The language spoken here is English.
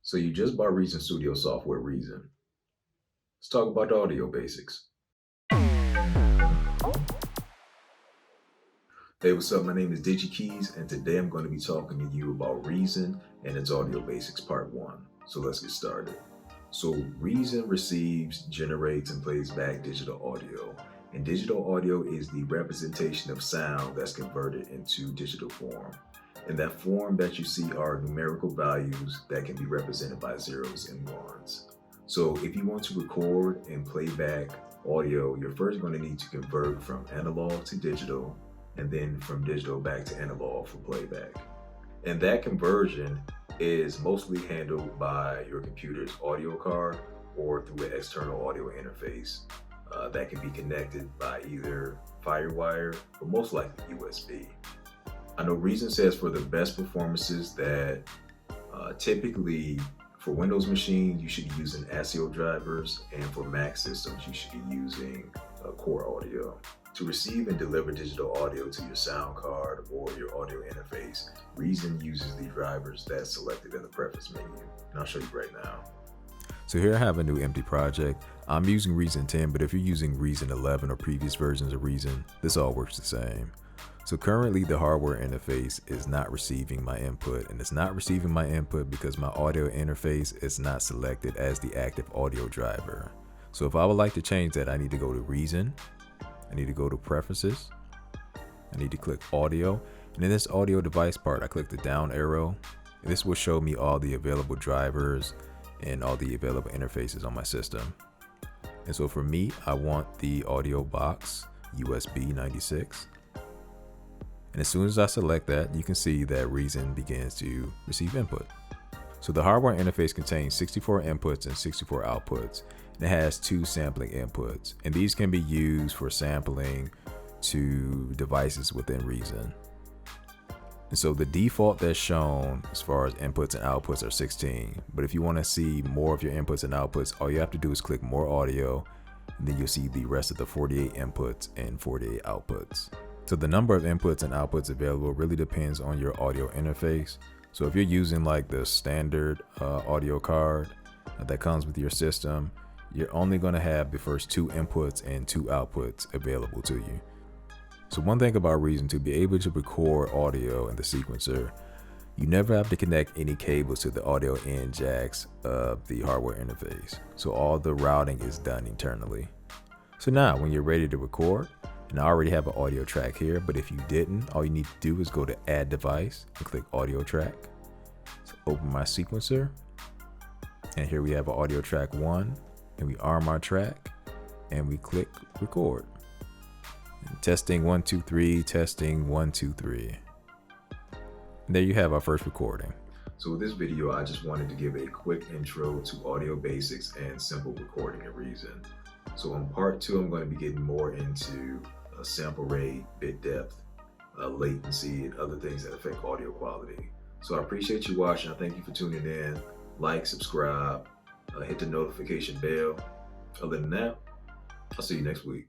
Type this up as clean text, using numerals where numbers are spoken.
So you just bought Reason Studio software, Reason. Let's talk about the audio basics. Hey, what's up? My name is DigiKeys, and today I'm going to be talking to you about Reason and its audio basics part one. So let's get started. So Reason receives, generates, and plays back digital audio. And digital audio is the representation of sound that's converted into digital form. And that form that you see are numerical values that can be represented by zeros and ones. So if you want to record and play back audio, you're first going to need to convert from analog to digital, and then from digital back to analog for playback. And that conversion is mostly handled by your computer's audio card or through an external audio interface that can be connected by either FireWire or most likely USB. I know Reason says for the best performances that typically for Windows machines, you should be using ASIO drivers, and for Mac systems, you should be using Core Audio. To receive and deliver digital audio to your sound card or your audio interface, Reason uses the drivers that's selected in the preference menu. And I'll show you right now. So here I have a new empty project. I'm using Reason 10, but if you're using Reason 11 or previous versions of Reason, this all works the same. So currently the hardware interface is not receiving my input, and it's not receiving my input because my audio interface is not selected as the active audio driver. So if I would like to change that, I need to go to Reason, I need to go to Preferences, I need to click Audio, and in this audio device part, I click the down arrow, and this will show me all the available drivers and all the available interfaces on my system. And so for me, I want the audio box USB 96. And as soon as I select that, you can see that Reason begins to receive input. So the hardware interface contains 64 inputs and 64 outputs. And it has 2 sampling inputs. And these can be used for sampling to devices within Reason. And so the default that's shown as far as inputs and outputs are 16. But if you want to see more of your inputs and outputs, all you have to do is click more audio, and then you'll see the rest of the 48 inputs and 48 outputs. So the number of inputs and outputs available really depends on your audio interface. So if you're using like the standard audio card that comes with your system, you're only going to have the first 2 inputs and 2 outputs available to you. So one thing about Reason, to be able to record audio in the sequencer, you never have to connect any cables to the audio in jacks of the hardware interface. So all the routing is done internally. So now when you're ready to record, and I already have an audio track here, but if you didn't, all you need to do is go to Add Device and click Audio Track. So open my sequencer, and here we have an audio track 1, and we arm our track, and we click Record. And testing 1 2 3, testing 1 2 3. And there you have our first recording. So with this video, I just wanted to give a quick intro to audio basics and simple recording in Reason. So in part 2, I'm going to be getting more into sample rate, bit depth, latency latency and other things that affect audio quality. So I appreciate you watching. I thank you for tuning in. Like, subscribe, hit the notification bell. Other than that, I'll see you next week.